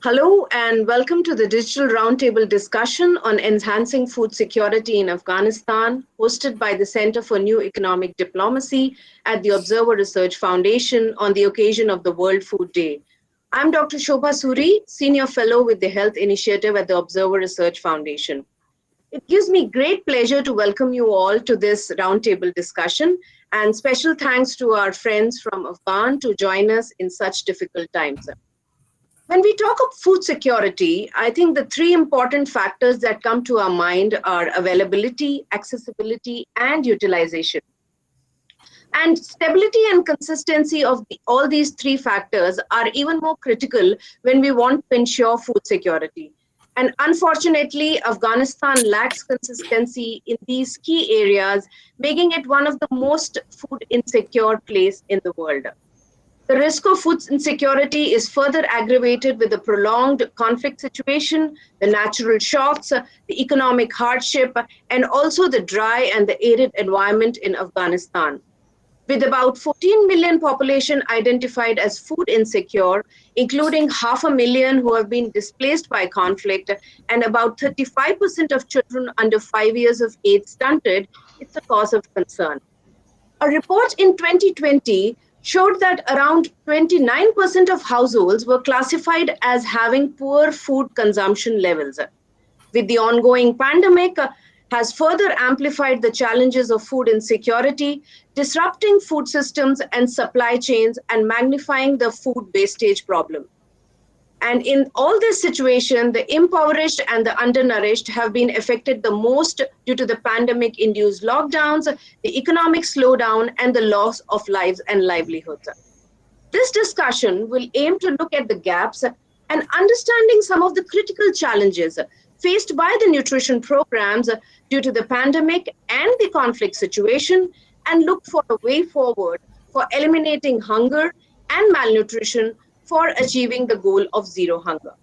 Hello and welcome to the Digital Roundtable discussion on enhancing food security in Afghanistan, hosted by the Center for New Economic Diplomacy at the Observer Research Foundation on the occasion of the World Food Day. I'm Dr. Shobha Suri, Senior Fellow with the Health Initiative at the Observer Research Foundation. It gives me great pleasure to welcome you all to this roundtable discussion, and special thanks to our friends from Afghan to join us in such difficult times. When we talk of food security, I think the three important factors that come to our mind are availability, accessibility, and utilization. And stability and consistency of all these three factors are even more critical when we want to ensure food security. And unfortunately, Afghanistan lacks consistency in these key areas, making it one of the most food insecure places in the world. The risk of food insecurity is further aggravated with the prolonged conflict situation, the natural shocks, the economic hardship, and also the dry and the arid environment in Afghanistan. With about 14 million population identified as food insecure, including 500,000 who have been displaced by conflict, and about 35% of children under 5 years of age stunted, it's a cause of concern. A report in 2020 showed that around 29% of households were classified as having poor food consumption levels. With the ongoing pandemic, has further amplified the challenges of food insecurity, disrupting food systems and supply chains and magnifying the food wastage problem. And in all this situation, the impoverished and the undernourished have been affected the most due to the pandemic-induced lockdowns, the economic slowdown, and the loss of lives and livelihoods. This discussion will aim to look at the gaps and understanding some of the critical challenges faced by the nutrition programs due to the pandemic and the conflict situation, and look for a way forward for eliminating hunger and malnutrition for achieving the goal of zero hunger.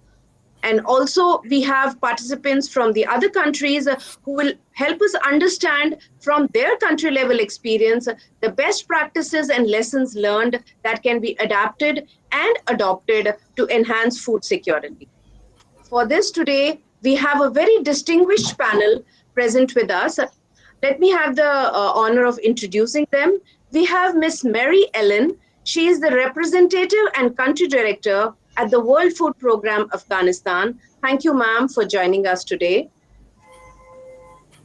And also we have participants from the other countries who will help us understand from their country level experience the best practices and lessons learned that can be adapted and adopted to enhance food security. For this today, we have a very distinguished panel present with us. Let me have the honor of introducing them. We have Ms. Mary Ellen. She is the representative and country director at the World Food Program Afghanistan. Thank you, ma'am, for joining us today.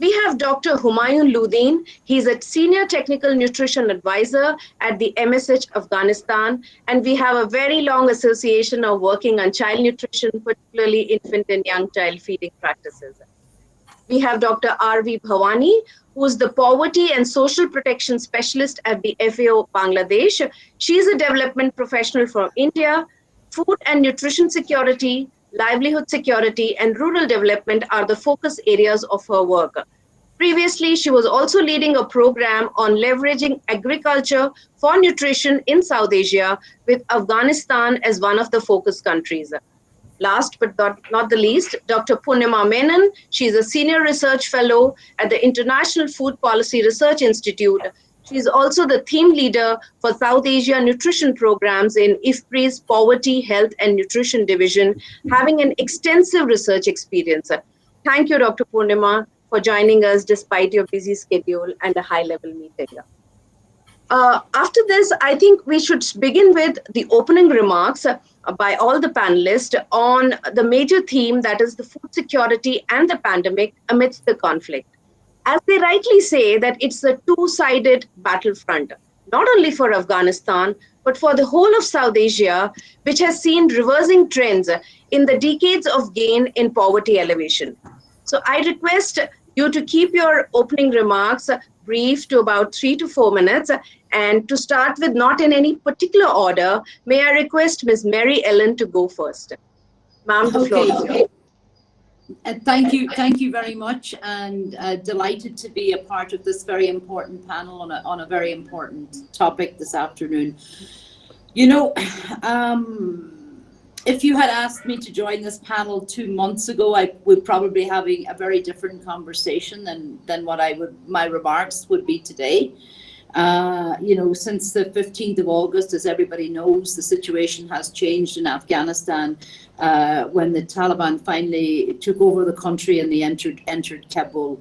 We have Dr. Humayun Ludin. He's a senior technical nutrition advisor at the MSH Afghanistan, and we have a very long association of working on child nutrition, particularly infant and young child feeding practices. We have Dr. R.V. Bhavani, who is the Poverty and Social Protection Specialist at the FAO Bangladesh. She is a development professional from India. Food and nutrition security, livelihood security, and rural development are the focus areas of her work. Previously, she was also leading a program on leveraging agriculture for nutrition in South Asia, with Afghanistan as one of the focus countries. Last but not the least, Dr. Purnima Menon. She is a senior research fellow at the International Food Policy Research Institute. She is also the theme leader for South Asia nutrition programs in IFPRI's Poverty, Health and Nutrition Division, having an extensive research experience. Thank you, Dr. Purnima, for joining us despite your busy schedule and a high-level meeting. After this, I think we should begin with the opening remarks by all the panelists on the major theme, that is the food security and the pandemic amidst the conflict. As they rightly say, that it's a two-sided battlefront, not only for Afghanistan, but for the whole of South Asia, which has seen reversing trends in the decades of gain in poverty elevation. So I request you to keep your opening remarks brief to about 3 to 4 minutes. And to start with, not in any particular order, may I request Ms. Mary Ellen to go first. Ma'am, the floor is yours. Thank you very much, and delighted to be a part of this very important panel on a very important topic this afternoon. You know, if you had asked me to join this panel 2 months ago, I would probably be having a very different conversation than what my remarks would be today. Since the 15th of August, as everybody knows, the situation has changed in Afghanistan when the Taliban finally took over the country and they entered Kabul.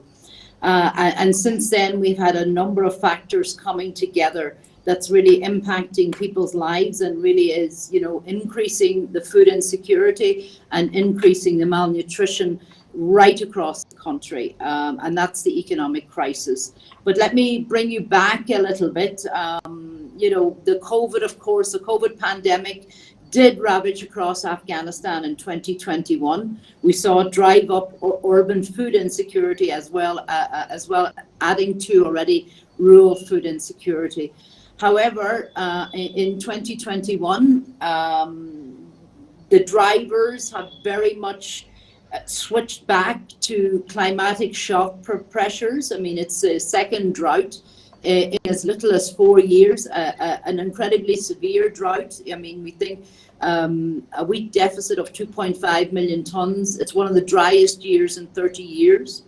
And since then, we've had a number of factors coming together that's really impacting people's lives and really is, increasing the food insecurity and increasing the malnutrition right across the country. And that's the economic crisis. But let me bring you back a little bit. The COVID pandemic did ravage across Afghanistan in 2021. We saw it drive up urban food insecurity as well, adding to already rural food insecurity. However, in 2021, the drivers have very much switched back to climatic shock pressures. I mean, it's a second drought in as little as 4 years, an incredibly severe drought. I mean, we think a wheat deficit of 2.5 million tons. It's one of the driest years in 30 years.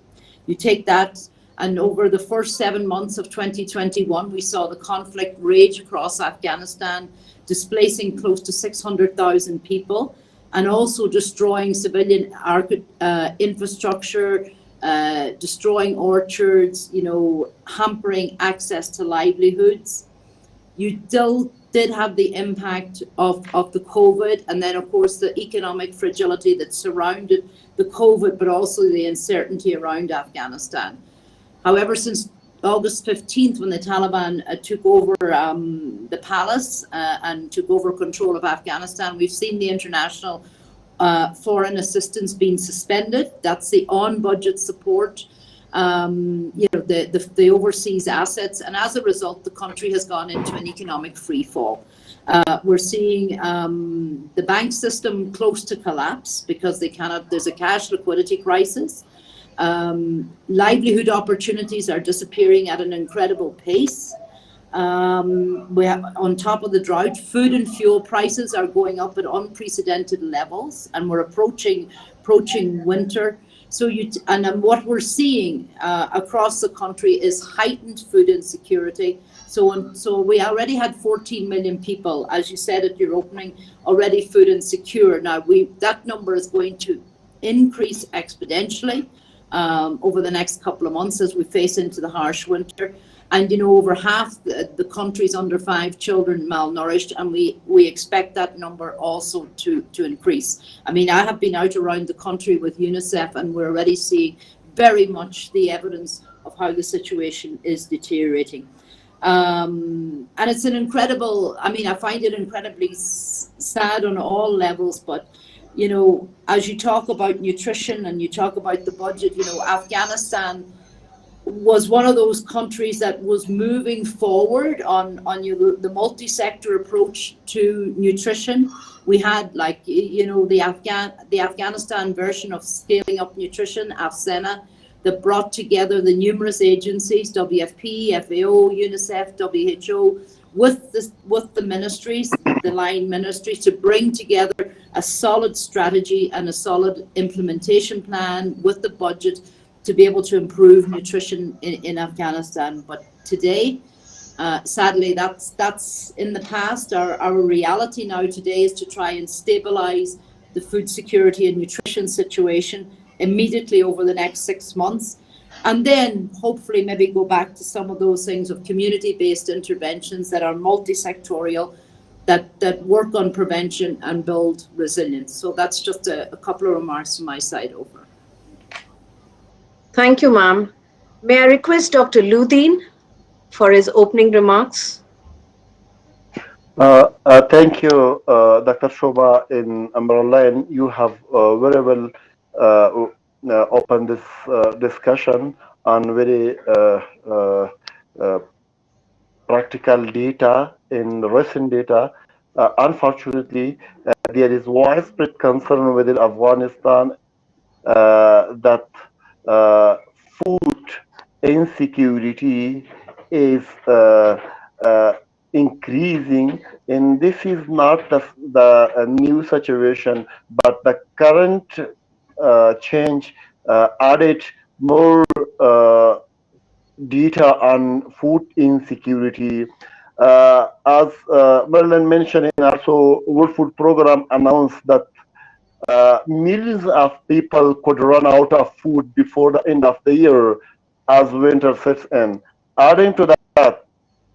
You take that, and over the first 7 months of 2021, we saw the conflict rage across Afghanistan, displacing close to 600,000 people, and also destroying civilian infrastructure, destroying orchards, hampering access to livelihoods. You still did have the impact of the COVID, and then of course the economic fragility that surrounded the COVID, but also the uncertainty around Afghanistan. However, since August 15th, when the Taliban took over the palace and took over control of Afghanistan, we've seen the international foreign assistance being suspended. That's the on-budget support, the overseas assets, and as a result, the country has gone into an economic freefall. We're seeing the bank system close to collapse because there's a cash liquidity crisis. Livelihood opportunities are disappearing at an incredible pace. We have, on top of the drought, food and fuel prices are going up at unprecedented levels, and we're approaching winter. So what we're seeing across the country is heightened food insecurity. So we already had 14 million people, as you said at your opening, already food insecure. Now that number is going to increase exponentially over the next couple of months as we face into the harsh winter. And over half the country's under 5 children malnourished, and we expect that number also to increase. I mean, I have been out around the country with UNICEF, and we're already seeing very much the evidence of how the situation is deteriorating. And it's an incredible, I find it incredibly sad on all levels, but as you talk about nutrition and you talk about the budget, Afghanistan was one of those countries that was moving forward on the multi-sector approach to nutrition. We had the Afghanistan version of scaling up nutrition, AFSENA, that brought together the numerous agencies, WFP, FAO, UNICEF, WHO, with the ministries, the line ministries, to bring together a solid strategy and a solid implementation plan with the budget to be able to improve nutrition in Afghanistan. But today, sadly, that's in the past. Our reality now today is to try and stabilize the food security and nutrition situation immediately over the next 6 months, and then hopefully maybe go back to some of those things of community-based interventions that are multi-sectorial, that work on prevention and build resilience. So that's just a couple of remarks from my side. Over. Thank you, ma'am. May I request Dr. Ludin for his opening remarks? Thank you, Dr. Shobha. In Umberland, you have very well opened this discussion on very practical data in recent data. Unfortunately, there is widespread concern within Afghanistan that food insecurity is increasing, and this is not the new situation, but the current change added more data on food insecurity. As Merlin mentioned, in also World Food Program announced that millions of people could run out of food before the end of the year as winter sets in. Adding to that,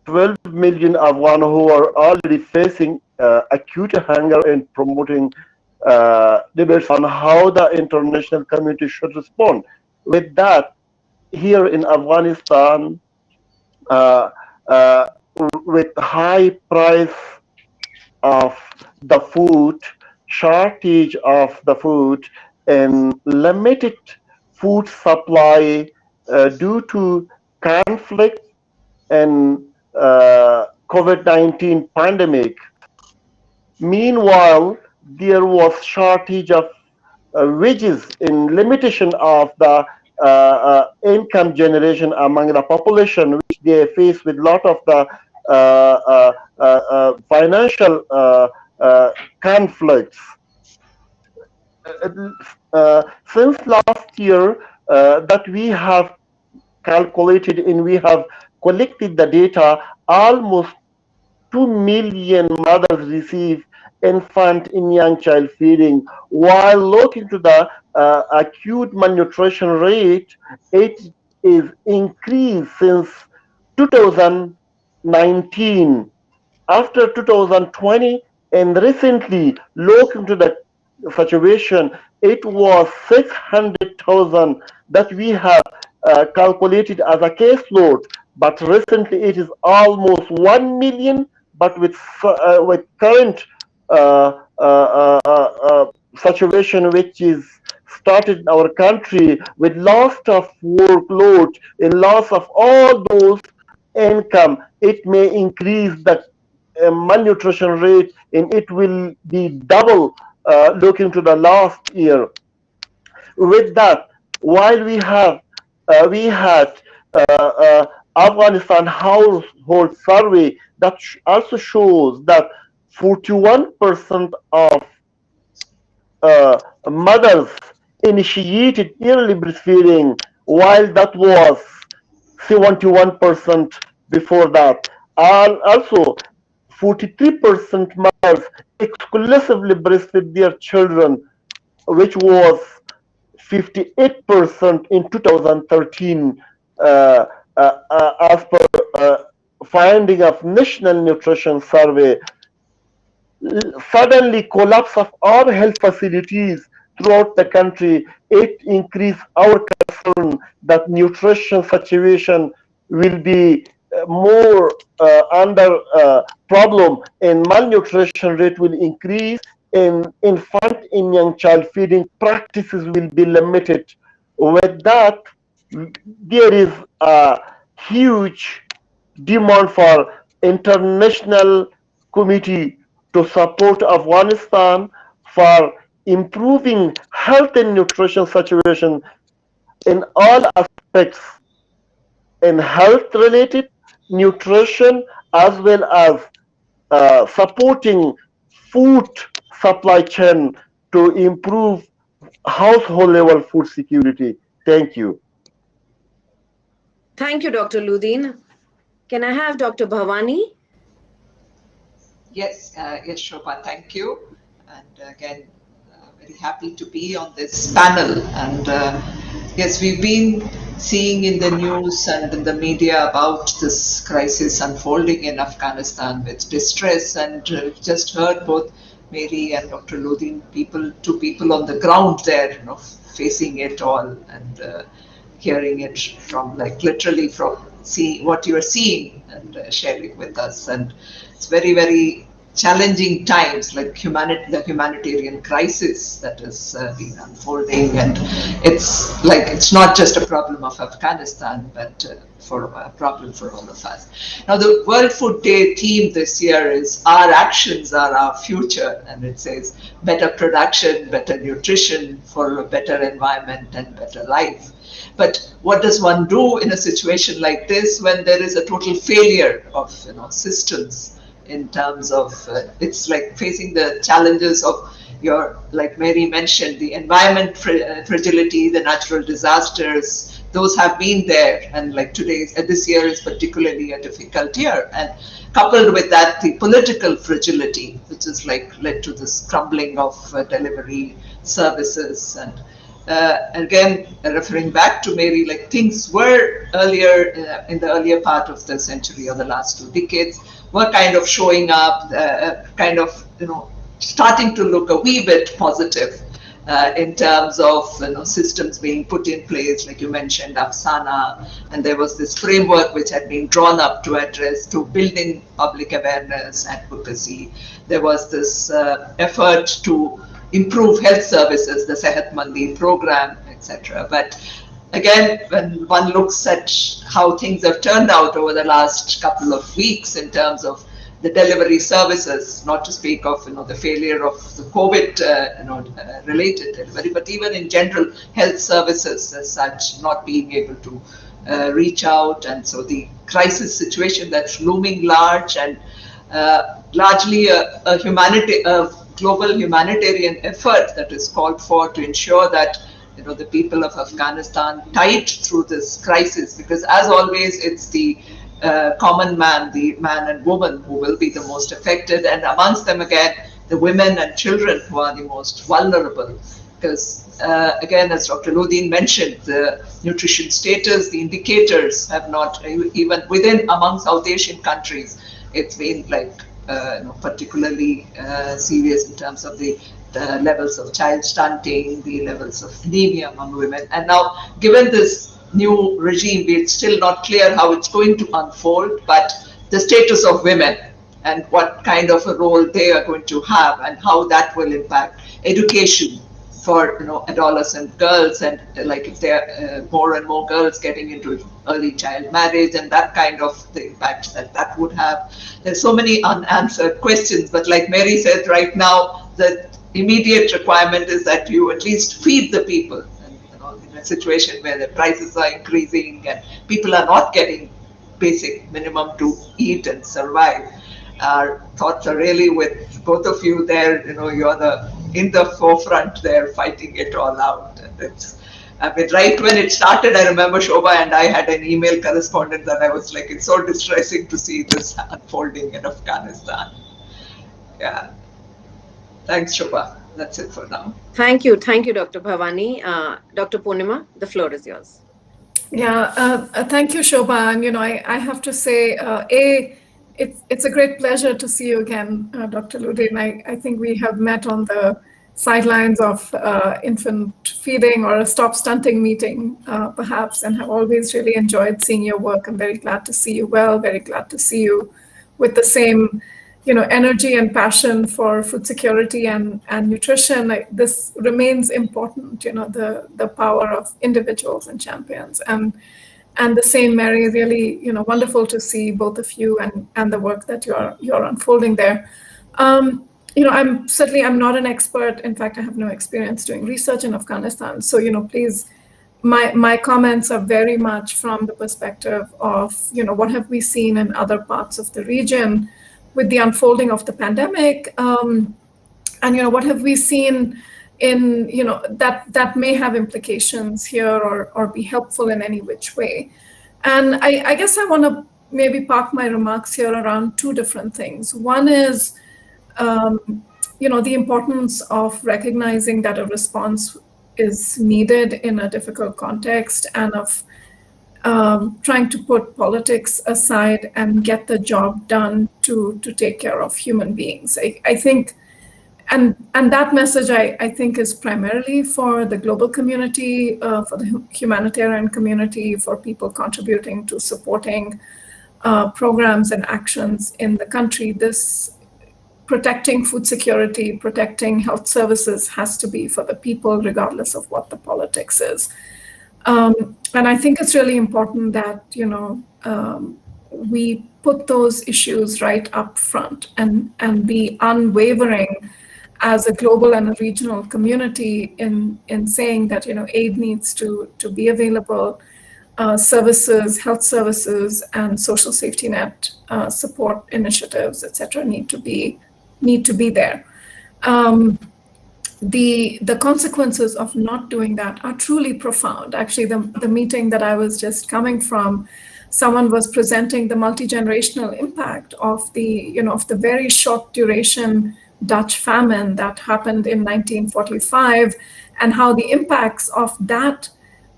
12 million Afghan who are already facing acute hunger and promoting debates on how the international community should respond. With that, here in Afghanistan, uh, uh, with high price of the food, shortage of the food, and limited food supply due to conflict and COVID-19 pandemic. Meanwhile, there was shortage of wages and limitation of the income generation among the population, which they face with a lot of the financial conflicts. Since last year that we have calculated and we have collected the data, almost 2 million mothers receive infant and young child feeding. While looking to the acute malnutrition rate, it is increased since 2019. After 2020 and recently, looking to the situation, it was 600,000 that we have calculated as a caseload, but recently it is almost 1 million. But with current situation which is started in our country, with loss of workload and loss of all those income, it may increase the malnutrition rate, and it will be double looking to the last year. With that, while we had Afghanistan household survey that also shows that 41% of mothers initiated early breastfeeding, while that was 71% before that. And also, 43% mothers exclusively breastfeed their children, which was 58% in 2013, as per finding of National Nutrition Survey. Suddenly collapse of all health facilities throughout the country, it increased our concern that nutrition situation will be more under problem, and malnutrition rate will increase, and infant and young child feeding practices will be limited. With that, there is a huge demand for international committee to support Afghanistan for improving health and nutrition situation in all aspects, in health related nutrition, as well as supporting food supply chain to improve household level food security. Thank you. Thank you, Dr. Ludin. Can I have Dr. Bhavani? Yes, Shobha, thank you. And again, very happy to be on this panel. And yes, we've been seeing in the news and in the media about this crisis unfolding in Afghanistan with distress. And just heard both Mary and Dr. Ludin, two people on the ground there, facing it all and hearing it from, like, literally from seeing what you are seeing and sharing with us. And it's very, very challenging times, like the humanitarian crisis that has been unfolding, and it's not just a problem of Afghanistan, but for a problem for all of us. Now, the World Food Day theme this year is "Our actions are our future," and it says better production, better nutrition for a better environment and better life. But what does one do in a situation like this when there is a total failure of systems? In terms of, it's like facing the challenges of like Mary mentioned, the environment fragility, the natural disasters, those have been there, and like this year is particularly a difficult year, and coupled with that the political fragility, which is like led to this crumbling of delivery services. And again, referring back to Mary, like things were earlier in the earlier part of the century or the last 2 decades were kind of showing up, kind of starting to look a wee bit positive. In terms of systems being put in place, like you mentioned, Afsana, and there was this framework which had been drawn up to address through building public awareness, advocacy. There was this effort to improve health services, the Sehatmandi program, etc. But again, when one looks at how things have turned out over the last couple of weeks in terms of the delivery services, not to speak of the failure of the COVID related delivery, but even in general health services as such not being able to reach out, and so the crisis situation that's looming large, and largely a global humanitarian effort that is called for to ensure that the people of Afghanistan tide through this crisis, because as always it's the common man, the man and woman, who will be the most affected, and amongst them again the women and children who are the most vulnerable, because again, as Dr. Lodin mentioned, the nutrition status, the indicators have not, even within among South Asian countries, it's been like particularly serious in terms of the levels of child stunting, the levels of anemia among women. And now, given this new regime, it's still not clear how it's going to unfold, but the status of women and what kind of a role they are going to have and how that will impact education for adolescent girls, and like if there are more and more girls getting into early child marriage, and that kind of the impact that would have. There's so many unanswered questions, but like Mary said, right now the immediate requirement is that you at least feed the people. In a situation where the prices are increasing and people are not getting basic minimum to eat and survive, our thoughts are really with both of you there. You're in the forefront there fighting it all out. And right when it started, I remember Shobha and I had an email correspondence, and I was like, it's so distressing to see this unfolding in Afghanistan. Yeah. Thanks, Shobha. That's it for now. Thank you, Dr. Bhavani. Dr. Purnima, the floor is yours. Yeah, thank you, Shobha. And I have to say, it's a great pleasure to see you again, Dr. Ludin. I think we have met on the sidelines of infant feeding or a Stop Stunting meeting, perhaps, and have always really enjoyed seeing your work. I'm very glad to see you well. Very glad to see you with the same energy and passion for food security and nutrition. This remains important, the power of individuals and champions. And the same, Mary, really, wonderful to see both of you and the work that you're unfolding there. I'm not an expert. In fact, I have no experience doing research in Afghanistan. So, please, my comments are very much from the perspective of, what have we seen in other parts of the region with the unfolding of the pandemic, and what have we seen in that may have implications here or be helpful in any which way. And I guess I want to maybe park my remarks here around two different things. One is the importance of recognizing that a response is needed in a difficult context, and of trying to put politics aside and get the job done to take care of human beings. I think, and that message I think is primarily for the global community, for the humanitarian community, for people contributing to supporting programs and actions in the country. This protecting food security, protecting health services has to be for the people, regardless of what the politics is. And I think it's really important that, we put those issues right up front and be unwavering as a global and a regional community in saying that, aid needs to be available, services, health services, and social safety net support initiatives, et cetera, need to be there. the consequences of not doing that are truly profound. Actually, the meeting that I was just coming from, someone was presenting the multi-generational impact of the very short duration Dutch famine that happened in 1945, and how the impacts of that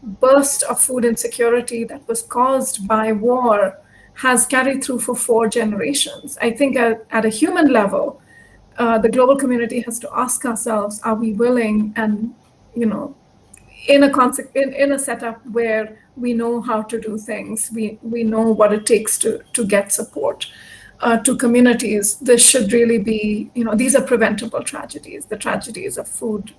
burst of food insecurity that was caused by war has carried through for 4 generations. I think at a human level, the global community has to ask ourselves, are we willing, and in a setup where we know how to do things, we know what it takes to get support to communities. This should really be, these are preventable tragedies, the tragedies of food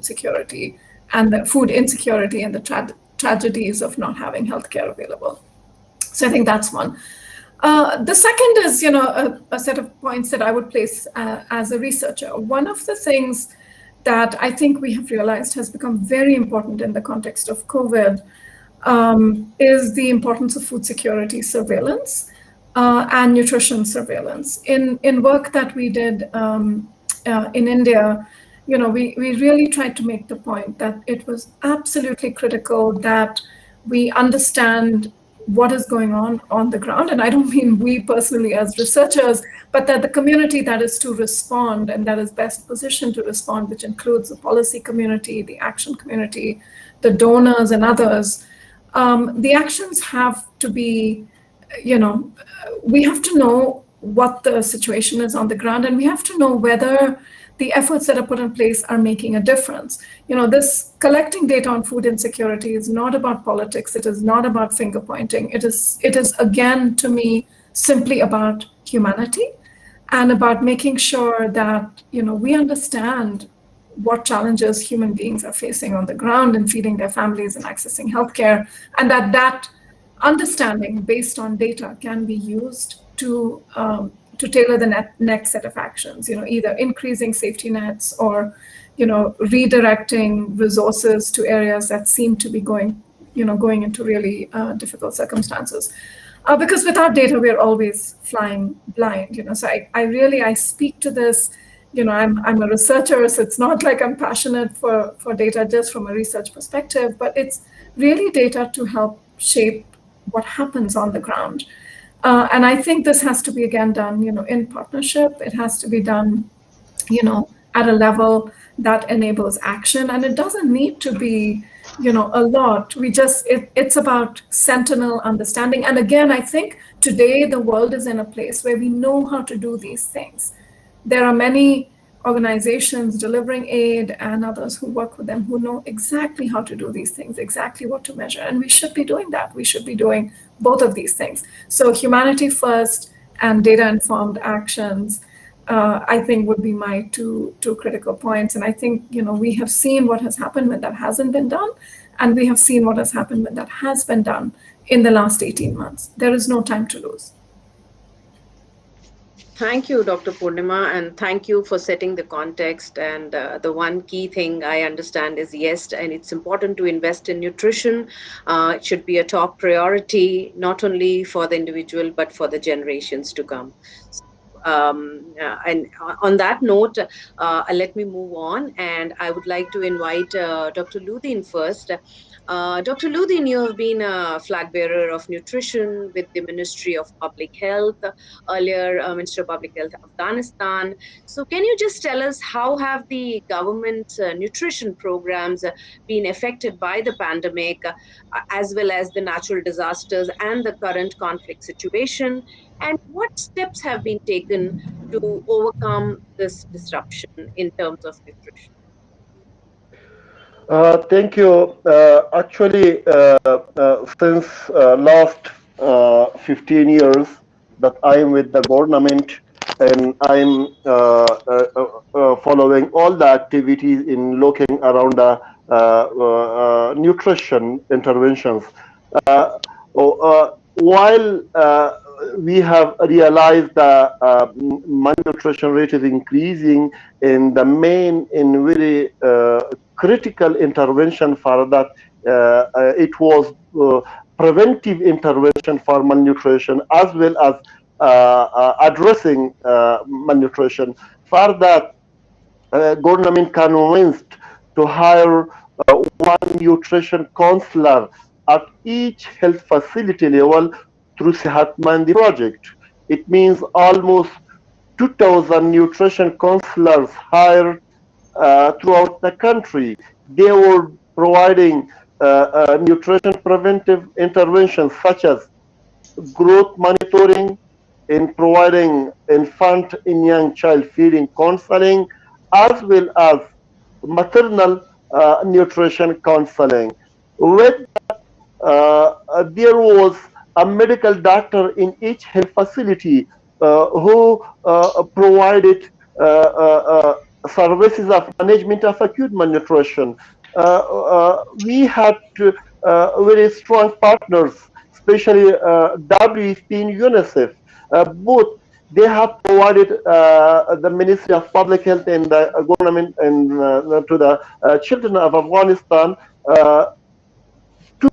security and the food insecurity, and the tragedies of not having healthcare available. So I think that's one. The second is, a set of points that I would place as a researcher. One of the things that I think we have realized has become very important in the context of COVID is the importance of food security surveillance and nutrition surveillance. In work that we did in India, we really tried to make the point that it was absolutely critical that we understand what is going on the ground. And I don't mean we personally as researchers, but that the community that is to respond and that is best positioned to respond, which includes the policy community, the action community, the donors and others, the actions have to be, we have to know what the situation is on the ground, and we have to know whether the efforts that are put in place are making a difference. This collecting data on food insecurity is not about politics. It is not about finger pointing. It is again, to me, simply about humanity and about making sure that, we understand what challenges human beings are facing on the ground in feeding their families and accessing healthcare, and that understanding based on data can be used to tailor the next set of actions, either increasing safety nets or, redirecting resources to areas that seem to be going into really difficult circumstances. Because without data, we're always flying blind, So I speak to this, I'm a researcher, so it's not like I'm passionate for data just from a research perspective, but it's really data to help shape what happens on the ground. And I think this has to be, again, done, in partnership. It has to be done, at a level that enables action. And it doesn't need to be, a lot. It's about sentinel understanding. And again, I think today the world is in a place where we know how to do these things. There are many organizations delivering aid and others who work with them who know exactly how to do these things, exactly what to measure. And we should be doing that. We should be doing both of these things. So humanity first and data-informed actions, I think, would be my two critical points. And I think, we have seen what has happened when that hasn't been done. And we have seen what has happened when that has been done in the last 18 months. There is no time to lose. Thank you, Dr. Purnima, and thank you for setting the context. And the one key thing I understand is, yes, and it's important to invest in nutrition. It should be a top priority, not only for the individual, but for the generations to come. And on that note, let me move on. And I would like to invite Dr. Ludin first. Dr. Ludin, you have been a flag bearer of nutrition with the Ministry of Public Health, earlier Minister of Public Health, Afghanistan. So can you just tell us how have the government's nutrition programs been affected by the pandemic, as well as the natural disasters and the current conflict situation? And what steps have been taken to overcome this disruption in terms of nutrition? Thank you. Actually, since last 15 years that I am with the government, and I'm following all the activities in looking around the nutrition interventions. While we have realized the malnutrition rate is increasing, in very critical intervention for that, it was preventive intervention for malnutrition as well as addressing malnutrition. For that, government convinced to hire one nutrition counselor at each health facility level through Sehat Mandi project. It means almost 2,000 nutrition counselors hired throughout the country. They were providing nutrition preventive interventions such as growth monitoring, in providing infant and young child feeding counseling, as well as maternal nutrition counseling. With there was a medical doctor in each health facility who provided services of management of acute malnutrition. We had very strong partners, especially WFP and UNICEF. Both they have provided the Ministry of Public Health and the government and to the children of Afghanistan two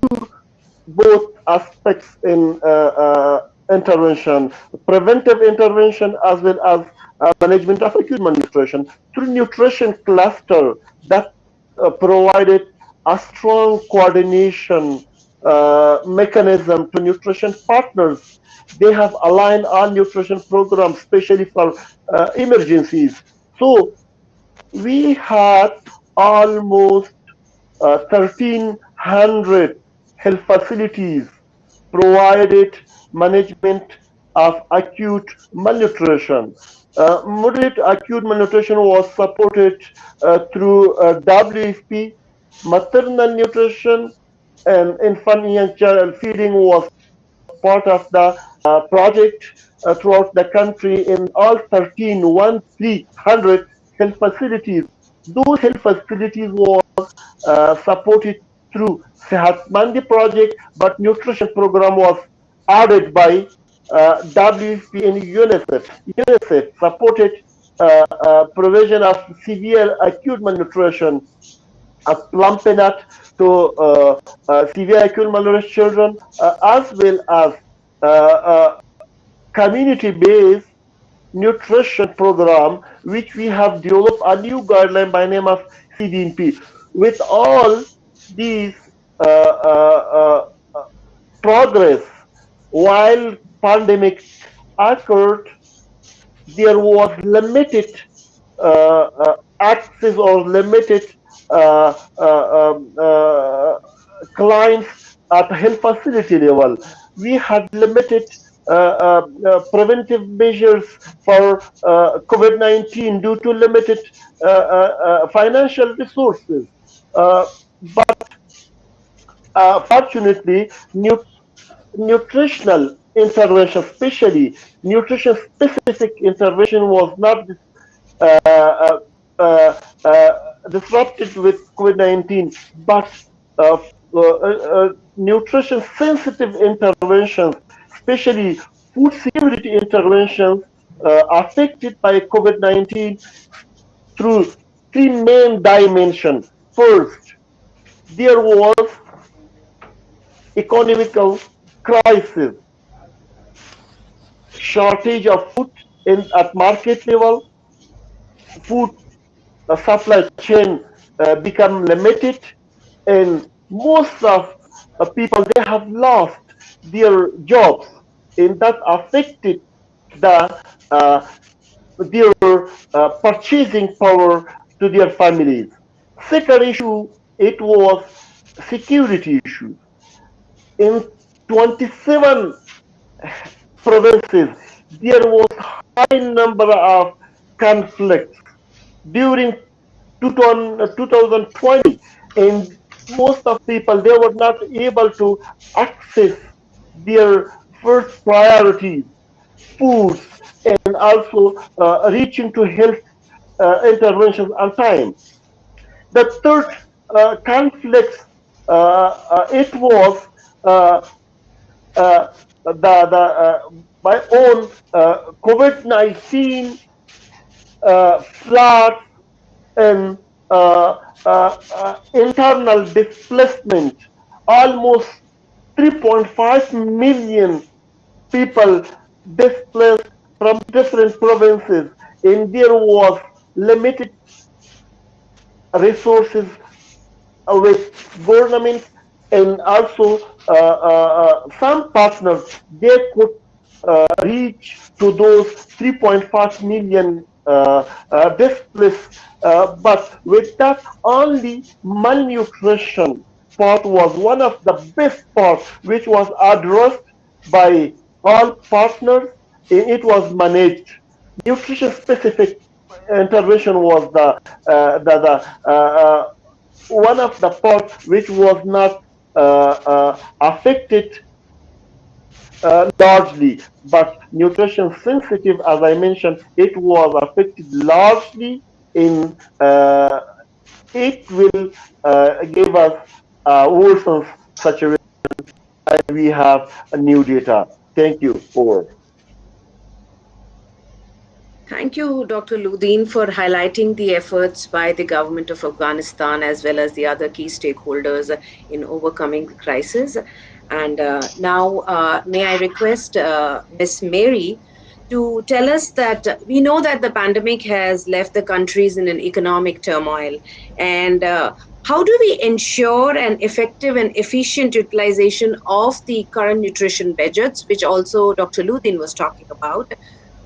both aspects in intervention, preventive intervention as well as management of acute malnutrition through nutrition cluster that provided a strong coordination mechanism to nutrition partners. They have aligned all nutrition programs, especially for emergencies. So we had almost 1,300 health facilities provided management of acute malnutrition. Moderate acute malnutrition was supported through WFP, maternal nutrition, and infant and young child feeding was part of the project throughout the country in all 1,300 health facilities. Those health facilities were supported through Sehat Mandi project, but nutrition program was added by WFP and UNICEF. UNICEF supported provision of severe acute malnutrition, a plump nut to severe acute malnourished children, as well as community-based nutrition program, which we have developed a new guideline by name of CDNP. With all these progress, while pandemic occurred, there was limited access or limited clients at health facility level. We had limited preventive measures for COVID-19 due to limited financial resources. But fortunately, nutritional intervention, especially nutrition-specific intervention, was not disrupted with COVID-19, but nutrition-sensitive interventions, especially food security interventions, affected by COVID-19 through three main dimensions. First, there was economical crisis, shortage of food at market level, food supply chain become limited, and most of people, they have lost their jobs, and that affected the their purchasing power to their families. Second issue, it was security issue. In 27 provinces, there was high number of conflicts during 2020, and most of people, they were not able to access their first priorities, foods, and also reaching to health interventions on time. The third conflict, it was my own COVID-19 floods and internal displacement. Almost 3.5 million people displaced from different provinces, and there was limited resources with governments, and also some partners, they could reach to those 3.5 million displaced. But with that, only malnutrition part was one of the best parts, which was addressed by all partners, and it was managed. Nutrition specific intervention was the one of the parts which was not affected largely, but nutrition sensitive, as I mentioned, it was affected largely. In it will give us worsen situation as we have new data. Thank you. Over. Thank you, Dr. Ludin, for highlighting the efforts by the government of Afghanistan as well as the other key stakeholders in overcoming the crisis. And now, may I request Ms. Mary to tell us that we know that the pandemic has left the countries in an economic turmoil. And how do we ensure an effective and efficient utilization of the current nutrition budgets, which also Dr. Ludin was talking about,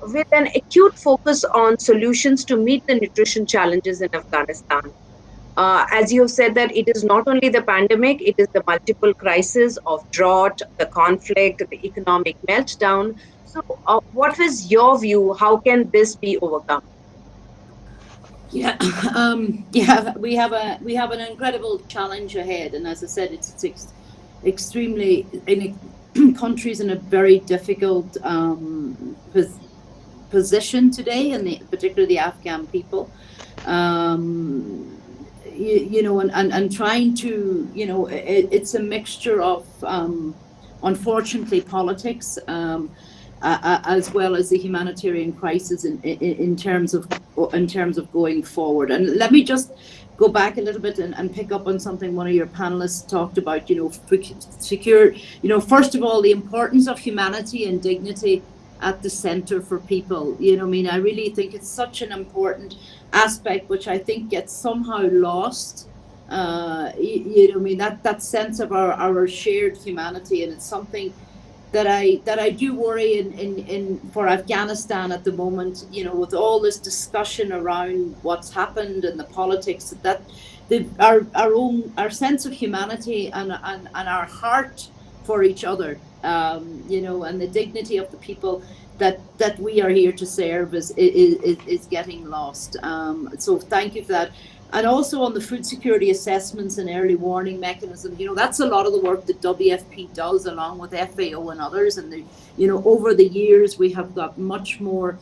with an acute focus on solutions to meet the nutrition challenges in Afghanistan? As you have said, that it is not only the pandemic, it is the multiple crises of drought, the conflict, the economic meltdown. So what is your view? How can this be overcome? Yeah, we have an incredible challenge ahead, and as I said, it's extremely countries in a very difficult position today, and particularly the Afghan people. You know, and trying to, you know, it's a mixture of unfortunately politics, as well as the humanitarian crisis in terms of going forward. And let me just go back a little bit and pick up on something one of your panelists talked about. You know, secure. You know, first of all, the importance of humanity and dignity at the center for people. You know, I mean, I really think it's such an important aspect, which I think gets somehow lost. You know, I mean, that sense of our shared humanity, and it's something that I do worry in for Afghanistan at the moment. You know, with all this discussion around what's happened and the politics, that our sense of humanity and our heart for each other, you know, and the dignity of the people that we are here to serve is getting lost. So thank you for that. And also on the food security assessments and early warning mechanism, you know, that's a lot of the work that WFP does along with FAO and others. And you know, over the years we have got much more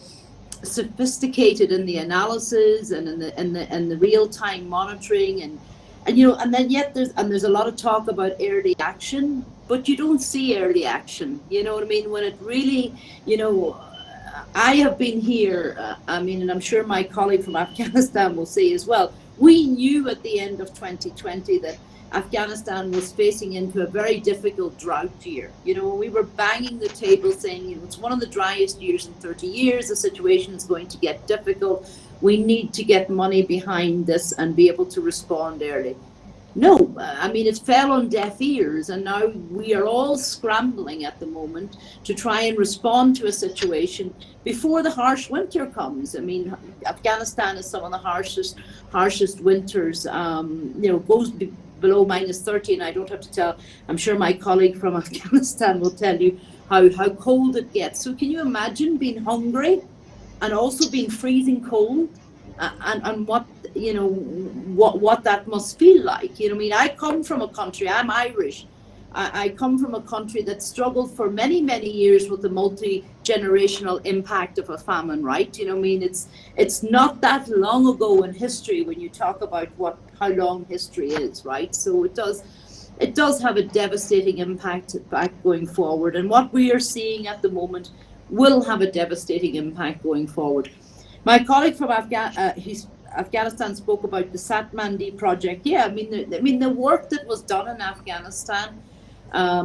sophisticated in the analysis and in the real-time monitoring, and you know, and then yet there's a lot of talk about early action, but you don't see early action. You know what I mean? When it really, you know, I have been here, I mean, and I'm sure my colleague from Afghanistan will say as well, we knew at the end of 2020 that Afghanistan was facing into a very difficult drought year. You know, we were banging the table saying, you know, it's one of the driest years in 30 years, the situation is going to get difficult, we need to get money behind this and be able to respond early. No, I mean, it fell on deaf ears, and now we are all scrambling at the moment to try and respond to a situation before the harsh winter comes. I mean, Afghanistan is some of the harshest winters, you know, goes below -30, and I don't have to tell, I'm sure my colleague from Afghanistan will tell you how cold it gets. So can you imagine being hungry and also being freezing cold, and what, you know, what that must feel like? You know, I mean, I come from a country, I'm Irish, I come from a country that struggled for many years with the multi-generational impact of a famine, right? You know, I mean, it's not that long ago in history when you talk about how long history is, right? So it does have a devastating impact back going forward, and what we are seeing at the moment will have a devastating impact going forward. My colleague from Afghanistan spoke about the Satmandi project. Yeah, I mean the work that was done in Afghanistan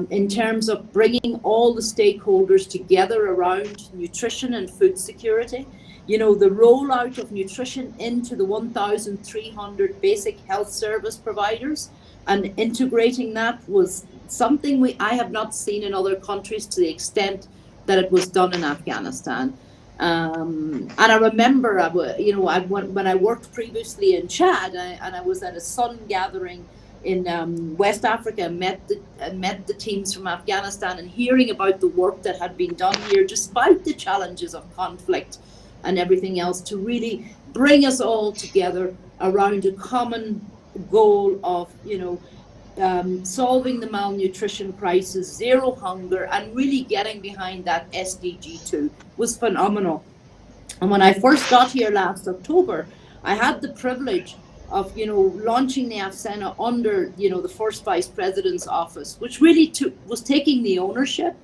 in terms of bringing all the stakeholders together around nutrition and food security You know, the rollout of nutrition into the 1,300 basic health service providers and integrating that was something I have not seen in other countries to the extent that it was done in Afghanistan. And I remember, when I worked previously in Chad, and I was at a sun gathering in West Africa, met the teams from Afghanistan, and hearing about the work that had been done here, despite the challenges of conflict and everything else, to really bring us all together around a common goal of, solving the malnutrition crisis, zero hunger, and really getting behind that SDG 2 was phenomenal. And when I first got here last October, I had the privilege of, launching the AFSENA under, the first vice president's office, which really was taking the ownership.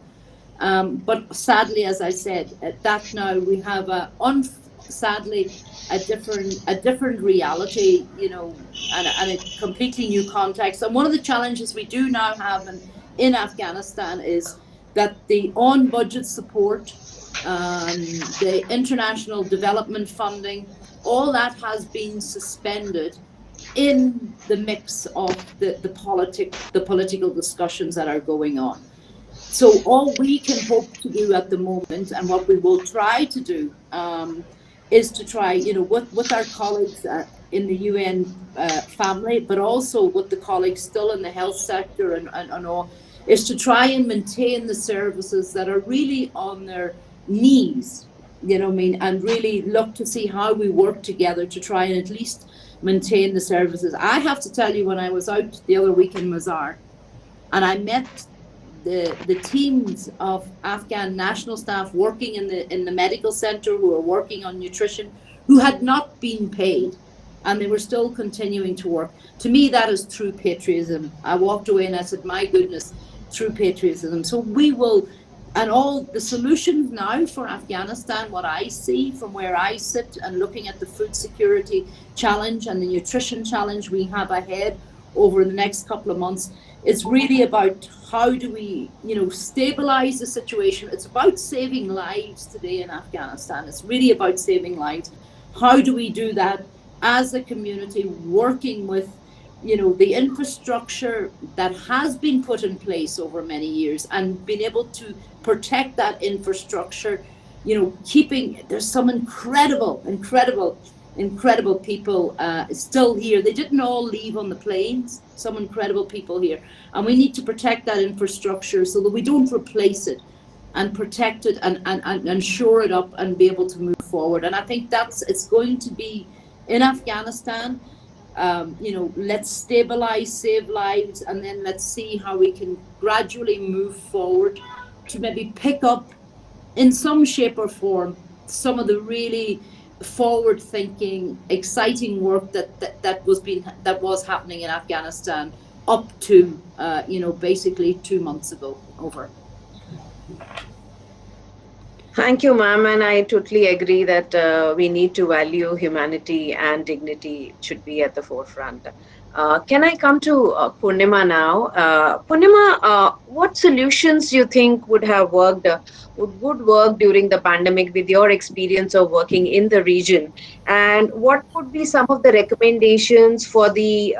But sadly, as I said, that now we have sadly a different reality, and a completely new context. And one of the challenges we do now have in Afghanistan is that the on-budget support, the international development funding, all that has been suspended in the mix of the political discussions that are going on. So all we can hope to do at the moment, and what we will try to do, is to try, with our colleagues in the UN family, but also with the colleagues still in the health sector and all, is to try and maintain the services that are really on their knees, and really look to see how we work together to try and at least maintain the services. I have to tell you, when I was out the other week in Mazar, and I met the teams of Afghan national staff working in the medical center who are working on nutrition, who had not been paid, and they were still continuing to work. To me, that is true patriotism. I walked away and I said, my goodness, true patriotism. So we will, and all the solutions now for Afghanistan, what I see from where I sit and looking at the food security challenge and the nutrition challenge we have ahead over the next couple of months, it's really about how do we, stabilize the situation. It's about saving lives today in Afghanistan. It's really about saving lives. How do we do that as a community, working with, the infrastructure that has been put in place over many years, and being able to protect that infrastructure, there's some incredible people still here. They didn't all leave on the planes, some incredible people here. And we need to protect that infrastructure so that we don't replace it, and protect it and shore it up and be able to move forward. And I think it's going to be in Afghanistan, let's stabilize, save lives, and then let's see how we can gradually move forward to maybe pick up in some shape or form some of the really forward-thinking, exciting work that was happening in Afghanistan up to basically 2 months ago. Over. Thank you, ma'am, and I totally agree that we need to value humanity and dignity should be at the forefront. Can I come to Purnima now? Purnima, what solutions you think would work during the pandemic with your experience of working in the region? And what would be some of the recommendations for the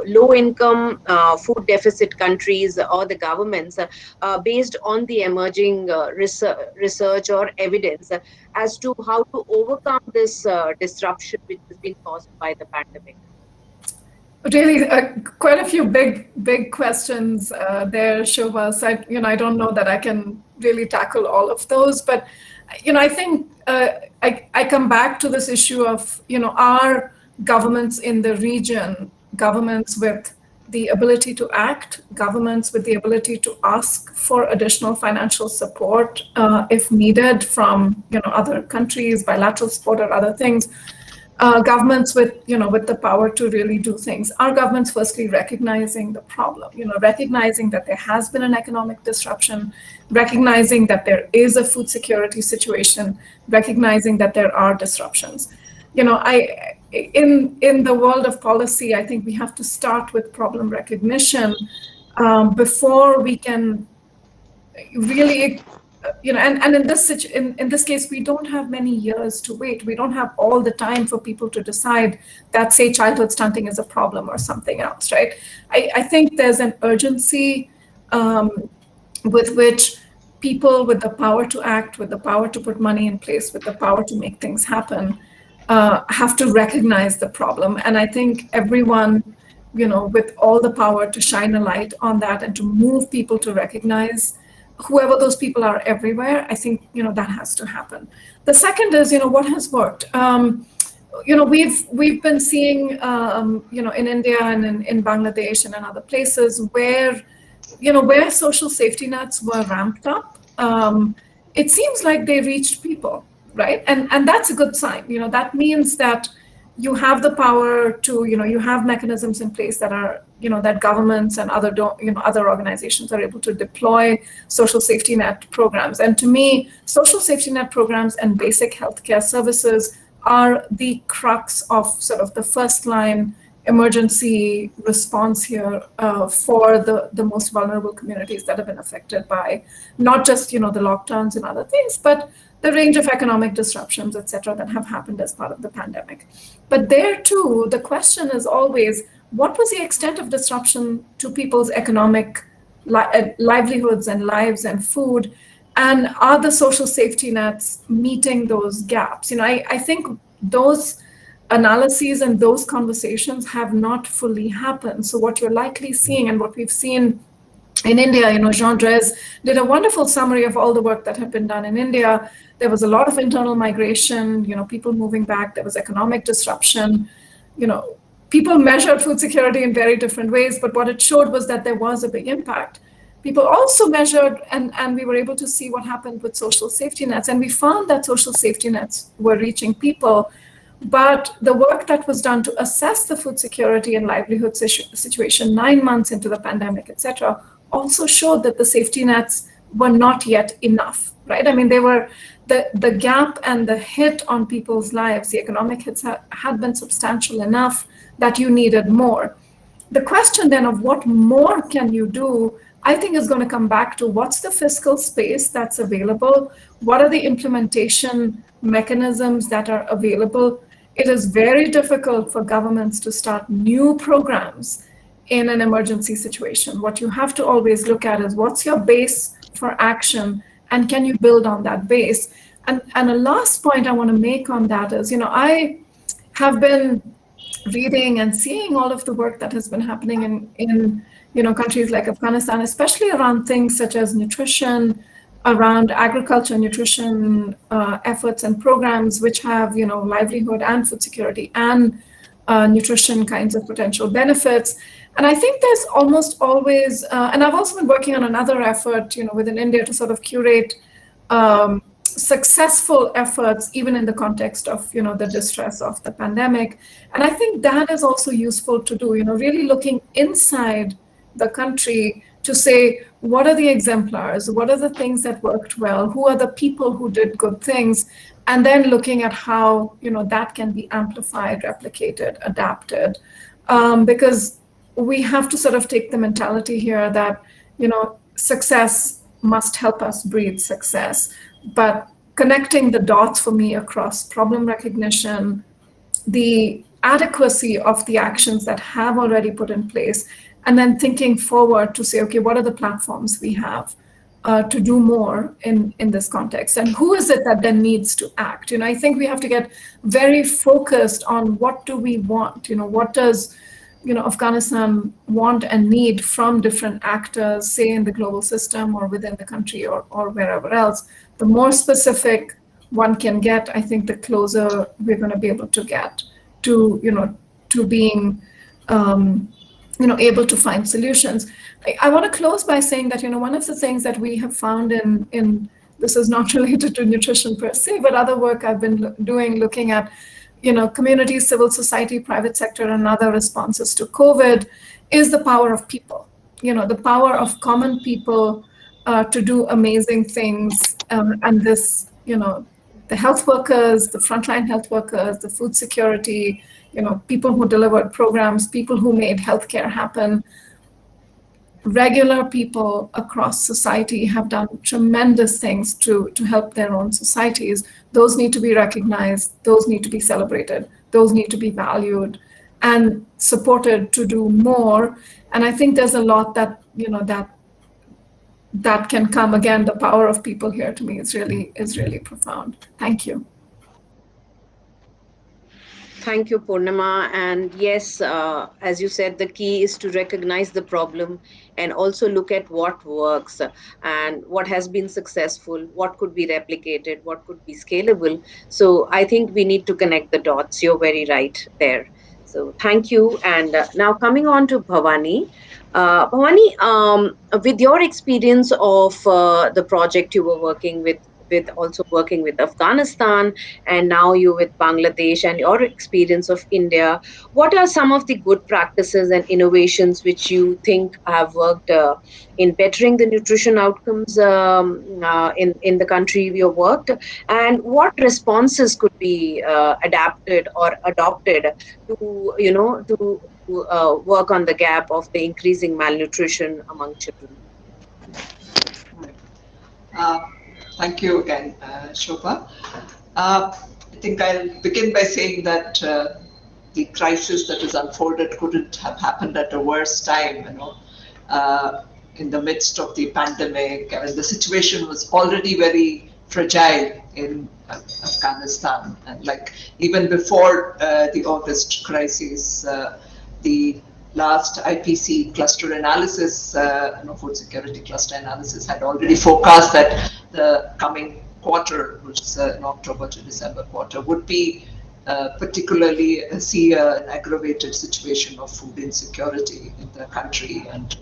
low-income food deficit countries or the governments based on the emerging research or evidence as to how to overcome this disruption which has been caused by the pandemic? Really, quite a few big questions there, Shobha. So I don't know that I can really tackle all of those, but I think I come back to this issue of our governments in the region, governments with the ability to act, governments with the ability to ask for additional financial support if needed from other countries, bilateral support or other things. Governments with the power to really do things. Our governments firstly recognizing the problem, recognizing that there has been an economic disruption, recognizing that there is a food security situation, recognizing that there are disruptions. In the world of policy, I think we have to start with problem recognition before we can really and in this case, we don't have many years to wait. We don't have all the time for people to decide that, say, childhood stunting is a problem or something else, right? I think there's an urgency with which people with the power to act, with the power to put money in place, with the power to make things happen, have to recognize the problem. And I think everyone, with all the power to shine a light on that and to move people to recognize whoever those people are everywhere, I think, that has to happen. The second is, what has worked? We've been seeing, in India and in Bangladesh and in other places where social safety nets were ramped up, it seems like they reached people, right? And that's a good sign. That means that you have the power to, you have mechanisms in place that are, that governments and other organizations are able to deploy social safety net programs. And to me, social safety net programs and basic healthcare services are the crux of sort of the first line emergency response here for the most vulnerable communities that have been affected by not just, the lockdowns and other things, but the range of economic disruptions, et cetera, that have happened as part of the pandemic. But there too, the question is always, what was the extent of disruption to people's economic livelihoods and lives and food? And are the social safety nets meeting those gaps? I think those analyses and those conversations have not fully happened. So what you're likely seeing, and what we've seen in India, Jean Drèze did a wonderful summary of all the work that had been done in India. There was a lot of internal migration, people moving back. There was economic disruption. People measured food security in very different ways, but what it showed was that there was a big impact. People also measured, and we were able to see what happened with social safety nets. And we found that social safety nets were reaching people, but the work that was done to assess the food security and livelihood situation 9 months into the pandemic, et cetera, also showed that the safety nets were not yet enough, right? I mean, they were, the gap and the hit on people's lives, the economic hits had been substantial enough that you needed more. The question then of what more can you do, I think is going to come back to what's the fiscal space that's available? What are the implementation mechanisms that are available? It is very difficult for governments to start new programs in an emergency situation. What you have to always look at is what's your base for action, and can you build on that base? And a last point I want to make on that is, I have been reading and seeing all of the work that has been happening in countries like Afghanistan, especially around things such as nutrition, around agriculture, nutrition efforts and programs which have, livelihood and food security and nutrition kinds of potential benefits. And I think there's almost always, and I've also been working on another effort, within India to sort of curate successful efforts, even in the context of, the distress of the pandemic. And I think that is also useful to do, really looking inside the country to say, what are the exemplars? What are the things that worked well? Who are the people who did good things? And then looking at how, that can be amplified, replicated, adapted. Because we have to sort of take the mentality here that, success must help us breed success. But connecting the dots for me across problem recognition, the adequacy of the actions that have already put in place, and then thinking forward to say, okay, what are the platforms we have to do more in this context? And who is it that then needs to act? I think we have to get very focused on what do we want? What does Afghanistan want and need from different actors, say in the global system or within the country or wherever else? The more specific one can get, I think the closer we're going to be able to get to, to being, able to find solutions. I want to close by saying that, one of the things that we have found in this is not related to nutrition per se, but other work I've been doing, looking at, communities, civil society, private sector, and other responses to COVID, is the power of people, the power of common people to do amazing things. And this, the health workers, the frontline health workers, the food security, people who delivered programs, people who made healthcare happen. regular people across society have done tremendous things to help their own societies. Those need to be recognized, those need to be celebrated, those need to be valued and supported to do more. And I think there's a lot that, that can come. Again, the power of people here to me is really profound. Thank you. Thank you, Purnima. And yes, as you said, the key is to recognize the problem and also look at what works and what has been successful, what could be replicated, what could be scalable. So I think we need to connect the dots. You're very right there. So thank you. And now coming on to Bhavani. Bhavani, with your experience of the project you were working with also working with Afghanistan, and now you with Bangladesh, and your experience of India, what are some of the good practices and innovations which you think have worked in bettering the nutrition outcomes in the country you worked, and what responses could be adapted or adopted to work on the gap of the increasing malnutrition among children? Thank you again, Shobha. I think I'll begin by saying that the crisis that has unfolded couldn't have happened at a worse time, in the midst of the pandemic. I mean, the situation was already very fragile in Afghanistan. And like even before the August crisis, the last IPC cluster analysis, food security cluster analysis, had already forecast that the coming quarter, which is an October to December quarter, would be particularly see an aggravated situation of food insecurity in the country, and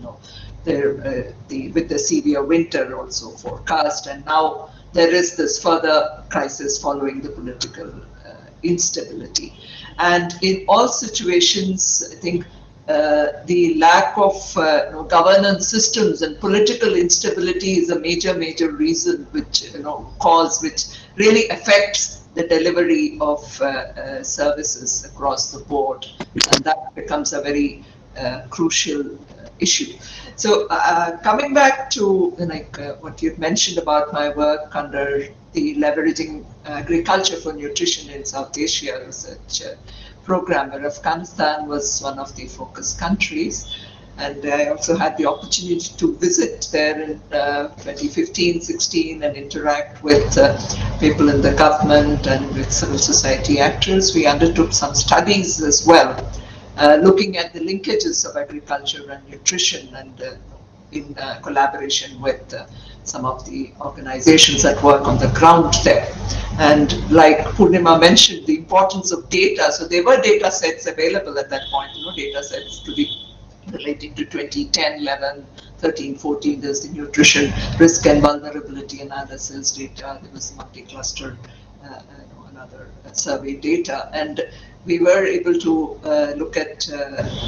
with the severe winter also forecast, and now there is this further crisis following the political instability. And in all situations, I think the lack of governance systems and political instability is a major reason which which really affects the delivery of services across the board, and that becomes a very crucial issue. So coming back to what you've mentioned about my work under the Leveraging Agriculture for Nutrition in South Asia research program, where Afghanistan was one of the focus countries. And I also had the opportunity to visit there in 2015-16 and interact with people in the government and with civil society actors. We undertook some studies as well, looking at the linkages of agriculture and nutrition, and in collaboration with some of the organizations that work on the ground there. And like Purnima mentioned, the importance of data. So there were data sets available at that point, data sets to be relating to 2010, 11, 13, 14. There's the nutrition risk and vulnerability analysis data. There was multi-cluster, another survey data. And we were able to look at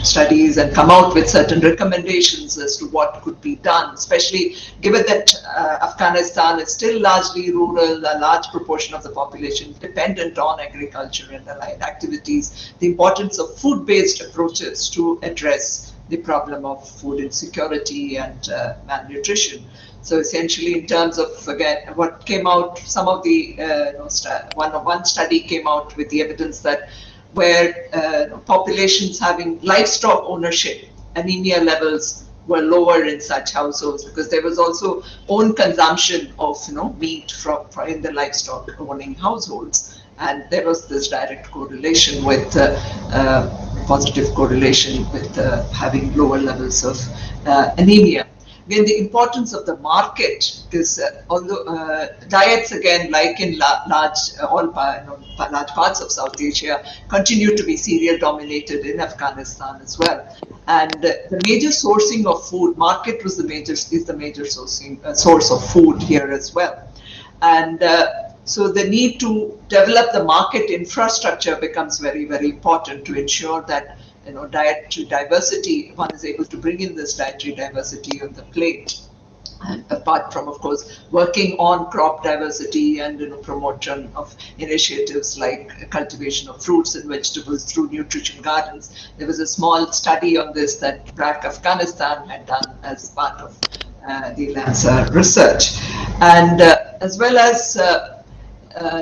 studies and come out with certain recommendations as to what could be done, especially given that Afghanistan is still largely rural, a large proportion of the population dependent on agriculture and allied activities, the importance of food-based approaches to address the problem of food insecurity and malnutrition. So essentially, in terms of, again, what came out, some of the, one study came out with the evidence that where populations having livestock ownership, anemia levels were lower in such households, because there was also own consumption of meat from in the livestock owning households, and there was this direct correlation with positive correlation with having lower levels of anemia. Again, the importance of the market, because although diets, again, like in large parts of South Asia, continue to be cereal dominated in Afghanistan as well. And the major sourcing of food, market is the major sourcing source of food here as well. And so the need to develop the market infrastructure becomes very important to ensure that dietary diversity, one is able to bring in this dietary diversity on the plate. And apart from, of course, working on crop diversity and promotion of initiatives like cultivation of fruits and vegetables through nutrition gardens, there was a small study on this that BRAC Afghanistan had done as part of the LANSA research. And as well as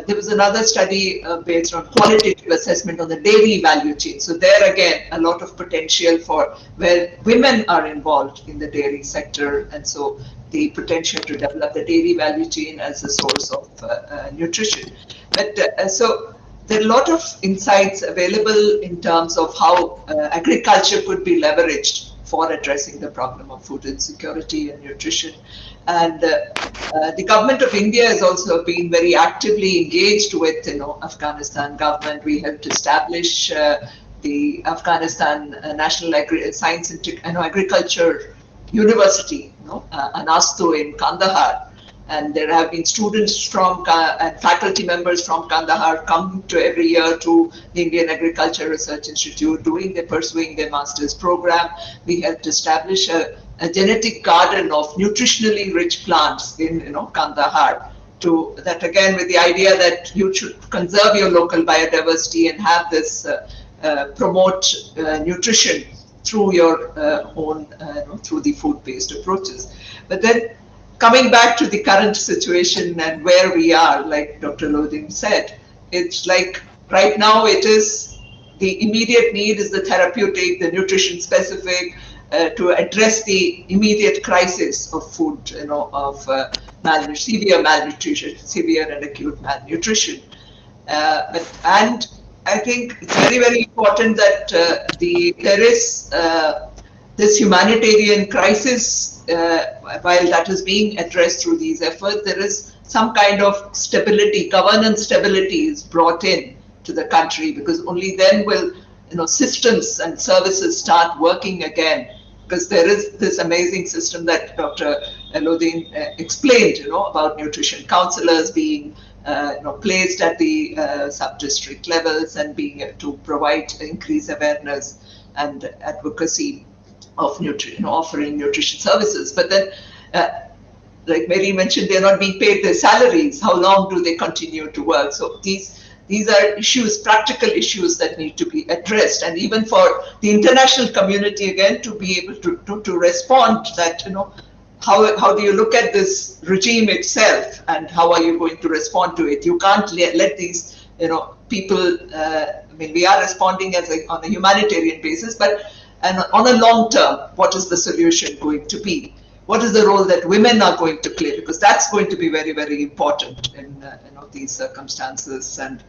there was another study based on qualitative assessment on the dairy value chain. So there again, a lot of potential for where women are involved in the dairy sector, and so the potential to develop the dairy value chain as a source of nutrition. But so there are a lot of insights available in terms of how agriculture could be leveraged for addressing the problem of food insecurity and nutrition. And the government of India has also been very actively engaged with, Afghanistan government. We helped establish the Afghanistan National Science and Agriculture University, ANASTO in Kandahar. And there have been students from and faculty members from Kandahar come to every year to the Indian Agriculture Research Institute, pursuing their master's program. We helped establish a genetic garden of nutritionally rich plants in Kandahar. To that again with the idea that you should conserve your local biodiversity and have this promote nutrition through your own through the food-based approaches. But then coming back to the current situation and where we are, like Dr. Lodin said, it's like right now it is the immediate need is the therapeutic, the nutrition specific, to address the immediate crisis of food, severe malnutrition, severe and acute malnutrition. And I think it's very, very important that there is this humanitarian crisis. While that is being addressed through these efforts, there is some kind of stability, governance stability is brought in to the country, because only then will systems and services start working again. Because there is this amazing system that Dr. Lodin explained, about nutrition counselors being placed at the sub-district levels and being able to provide increased awareness and advocacy of offering nutrition services. But then, like Mary mentioned, they're not being paid their salaries. How long do they continue to work? So these are issues, practical issues that need to be addressed, and even for the international community again to be able to respond that how do you look at this regime itself and how are you going to respond to it? You can't let these people. I mean, we are responding on a humanitarian basis, but on a long term, what is the solution going to be? What is the role that women are going to play? Because that's going to be very, very important in these circumstances. And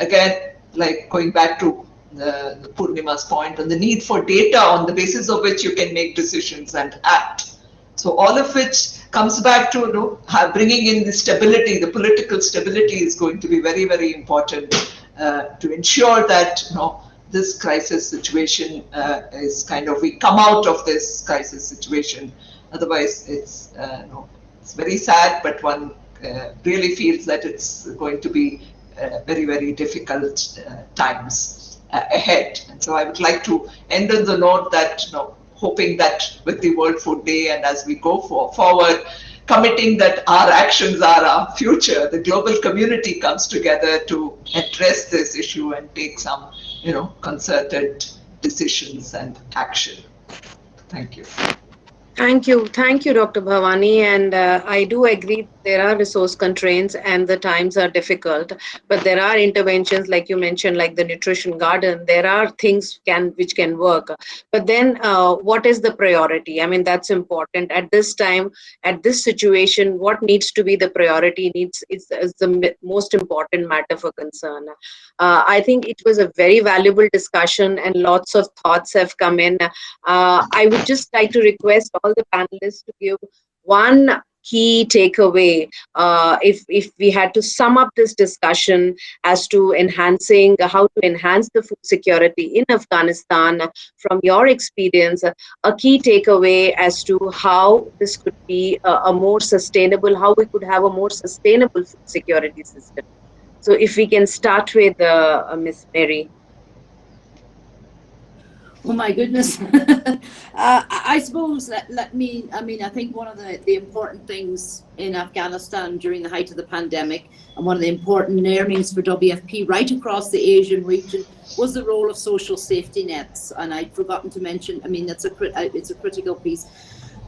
again, like going back to the Purnima's point on the need for data on the basis of which you can make decisions and act. So all of it comes back to bringing in the stability. The political stability is going to be very, very important to ensure that this crisis situation is we come out of this crisis situation. Otherwise, it's very sad, but one really feels that it's going to be very, very difficult times ahead. And so I would like to end on the note that, hoping that with the World Food Day and as we go forward, committing that our actions are our future, the global community comes together to address this issue and take some, concerted decisions and action. Thank you. Thank you, Dr. Bhavani. And I do agree there are resource constraints and the times are difficult, but there are interventions like you mentioned, like the nutrition garden. There are things which can work. But then what is the priority? I mean, that's important. At this time, at this situation, what needs to be the priority is the most important matter for concern. I think it was a very valuable discussion and lots of thoughts have come in. I would just like to request all the panelists to give one key takeaway if we had to sum up this discussion as to how to enhance the food security in Afghanistan from your experience, a key takeaway as to how this could be how we could have a more sustainable food security system. So if we can start with Ms. Mary. Oh my goodness. I suppose I think one of the important things in Afghanistan during the height of the pandemic, and one of the important learnings for WFP right across the Asian region, was the role of social safety nets. And I'd forgotten to mention, it's a critical piece.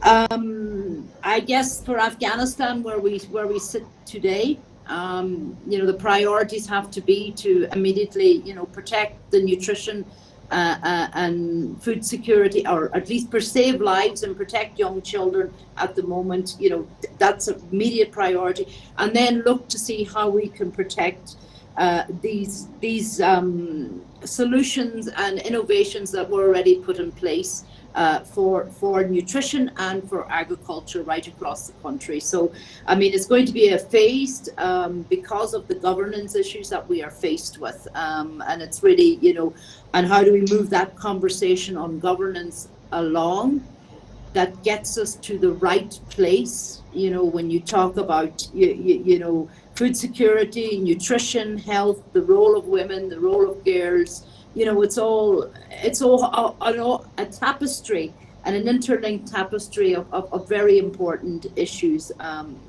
I guess for Afghanistan, where we sit today, the priorities have to be to immediately, protect the nutrition and food security, or at least save lives and protect young children at the moment. That's an immediate priority, and then look to see how we can protect these solutions and innovations that were already put in place for nutrition and for agriculture right across the country. So, it's going to be a phased because of the governance issues that we are faced with. And it's really, and how do we move that conversation on governance along that gets us to the right place? When you talk about, food security, nutrition, health, the role of women, the role of girls, it's all a tapestry and an interlinked tapestry of very important issues, and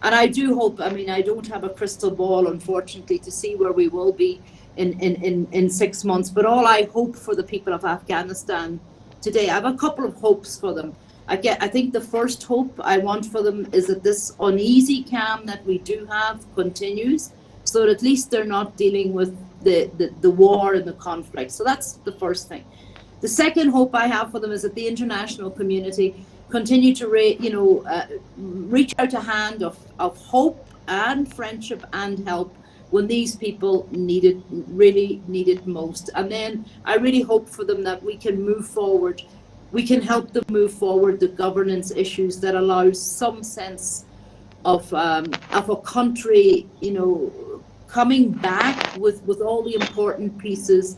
I do hope, I don't have a crystal ball, unfortunately, to see where we will be in 6 months, but all I hope for the people of Afghanistan today, I have a couple of hopes for them. I think the first hope I want for them is that this uneasy calm that we do have continues, so that at least they're not dealing with the war and the conflict. So that's the first thing. The second hope I have for them is that the international community continue to reach out a hand of hope and friendship and help when these people really need it most. And then I really hope for them that we can move forward. We can help them move forward the governance issues that allows some sense of a country, coming back with all the important pieces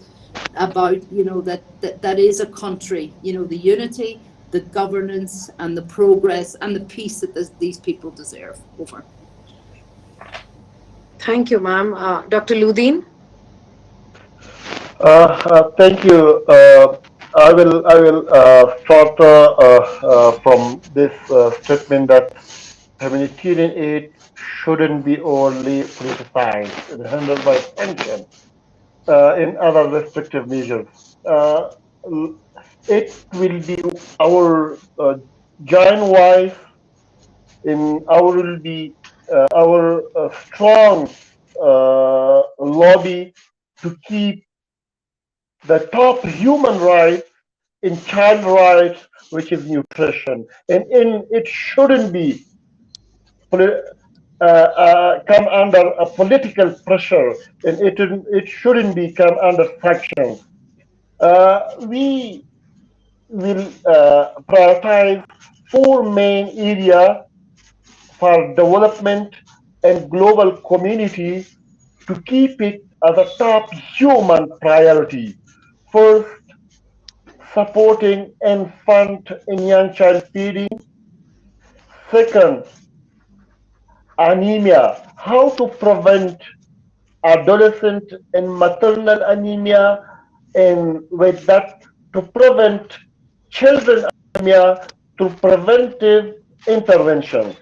about, that is a country, the unity, the governance, and the progress and the peace that these people deserve. Over. Thank you, ma'am. Dr. Ludin? Thank you. I will start from this statement that humanitarian aid shouldn't be only politicized and handled by tension in other restrictive measures. It will be our giant voice our strong lobby to keep the top human right in child rights, which is nutrition, and it shouldn't be come under a political pressure, and it shouldn't be come under sanctions. We will prioritize four main areas for development and global community to keep it as a top human priority. First, supporting infant and young child feeding. Second, anemia, how to prevent adolescent and maternal anemia, and with that to prevent children anemia through preventive intervention.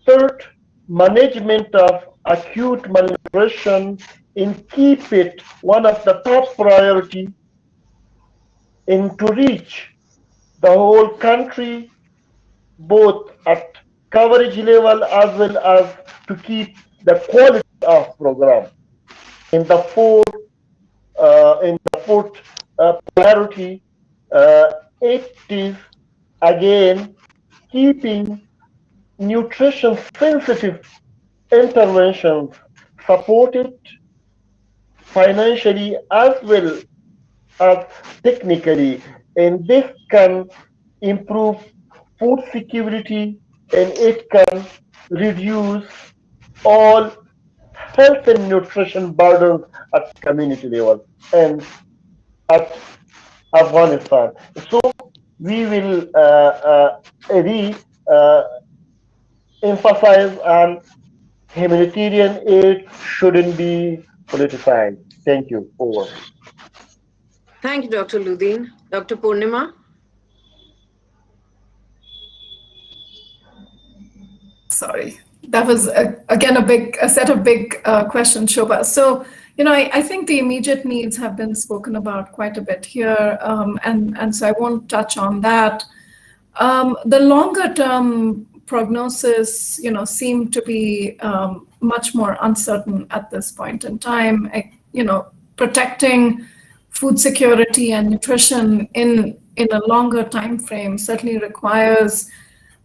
Third, management of acute malnutrition, and keep it one of the top priority and to reach the whole country, both at coverage level as well as to keep the quality of program. In the fourth priority, it is again keeping nutrition sensitive interventions supported financially as well as technically, and this can improve food security, and it can reduce all health and nutrition burdens at community level and at Afghanistan. So we will emphasize on humanitarian aid shouldn't be politicized. Thank you. Over. Thank you, Dr. Ludin. Dr. Purnima? Sorry, that was again a set of big questions, Shobha. So, I think the immediate needs have been spoken about quite a bit here, and so I won't touch on that. The longer term prognosis, seem to be much more uncertain at this point in time. Protecting food security and nutrition in a longer time frame certainly requires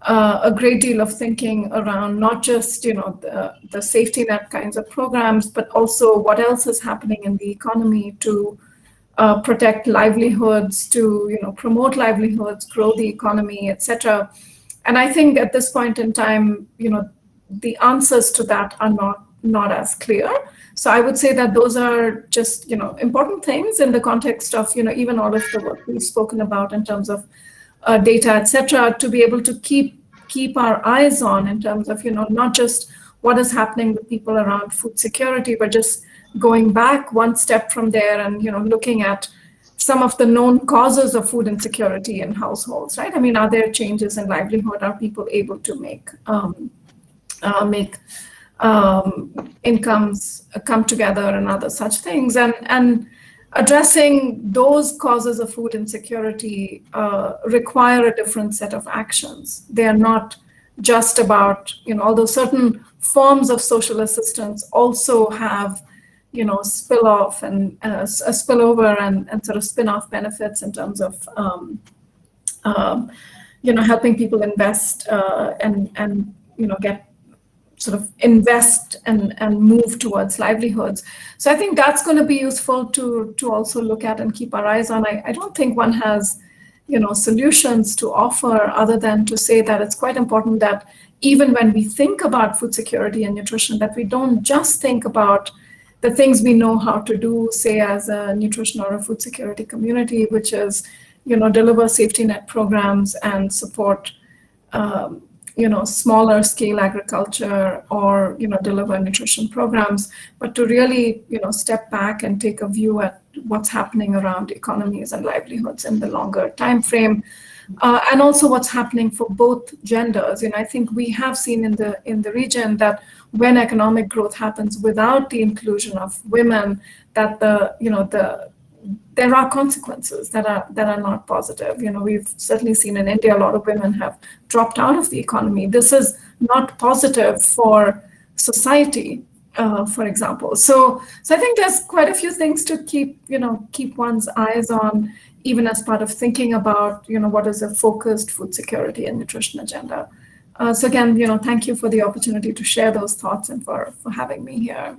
a great deal of thinking around not just the safety net kinds of programs, but also what else is happening in the economy to protect livelihoods, to promote livelihoods, grow the economy, etc. And I think at this point in time, the answers to that are not as clear. So I would say that those are just important things in the context of even all of the work we've spoken about in terms of data, etc., to be able to keep our eyes on in terms of not just what is happening with people around food security, but just going back one step from there and looking at some of the known causes of food insecurity in households, right? I mean, are there changes in livelihood? Are people able to make incomes come together and other such things? And addressing those causes of food insecurity require a different set of actions. They are not just about, although certain forms of social assistance also have, spill-off and a spillover and sort of spin-off benefits in terms of, helping people invest and get sort of invest and move towards livelihoods. So I think that's going to be useful to also look at and keep our eyes on. I don't think one has, solutions to offer other than to say that it's quite important that even when we think about food security and nutrition, that we don't just think about the things we know how to do, say as a nutrition or a food security community, which is, deliver safety net programs and support smaller scale agriculture or, deliver nutrition programs, but to really, step back and take a view at what's happening around economies and livelihoods in the longer time frame, and also what's happening for both genders. I think we have seen in the region that when economic growth happens without the inclusion of women, that there are consequences that are not positive. We've certainly seen in India, a lot of women have dropped out of the economy. This is not positive for society, for example. So I think there's quite a few things to keep one's eyes on, even as part of thinking about, what is a focused food security and nutrition agenda. So again, thank you for the opportunity to share those thoughts and for having me here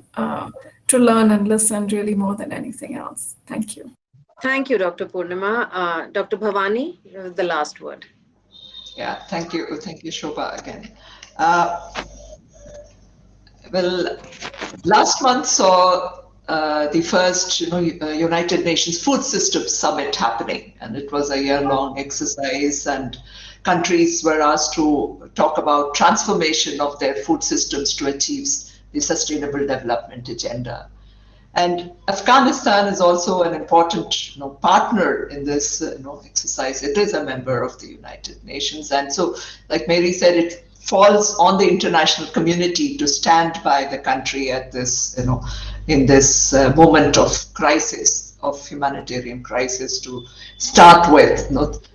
to learn and listen really more than anything else. Thank you. Thank you, Dr. Purnima. Dr. Bhavani, the last word. Yeah, thank you. Thank you, Shobha, again. Well, last month saw the first United Nations Food Systems Summit happening, and it was a year-long exercise, and countries were asked to talk about transformation of their food systems to achieve the Sustainable Development Agenda. And Afghanistan is also an important partner in this exercise. It is a member of the United Nations. And so, like Mary said, it falls on the international community to stand by the country at this, in this moment of crisis, of humanitarian crisis to start with.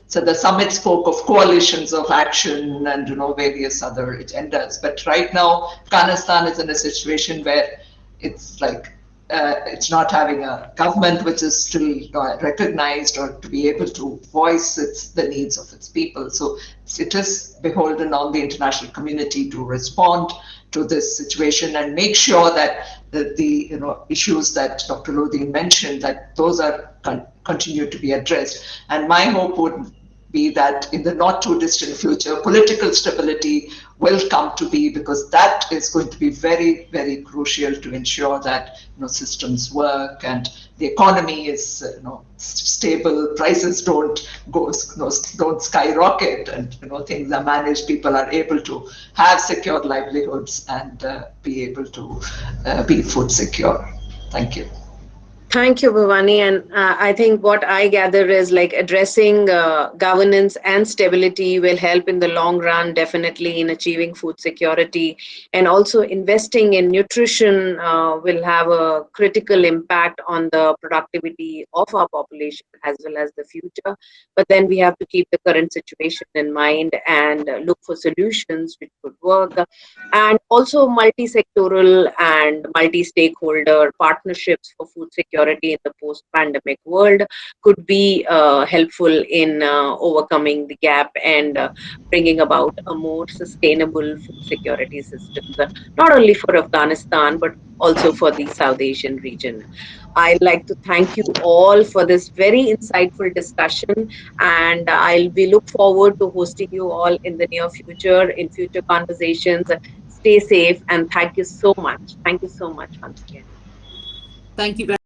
So the summit spoke of coalitions of action and various other agendas. But right now, Afghanistan is in a situation where it's like it's not having a government which is still recognized or to be able to voice the needs of its people. So it is beholden on the international community to respond to this situation and make sure that the issues that Dr. Lodhi mentioned, that those are continue to be addressed. And my hope would be that in the not too distant future, political stability will come to be, because that is going to be very, very crucial to ensure that systems work and the economy is stable, prices don't skyrocket, and things are managed. People are able to have secure livelihoods and be able to be food secure. Thank you. Thank you, Bhavani. And I think what I gather is like addressing governance and stability will help in the long run, definitely in achieving food security. And also investing in nutrition will have a critical impact on the productivity of our population as well as the future. But then we have to keep the current situation in mind and look for solutions which would work. And also multi-sectoral and multi-stakeholder partnerships for food security in the post-pandemic world could be helpful in overcoming the gap and bringing about a more sustainable food security systems, not only for Afghanistan, but also for the South Asian region. I'd like to thank you all for this very insightful discussion, and we look forward to hosting you all in the near future, in future conversations. Stay safe, and thank you so much. Thank you so much once again. Thank you very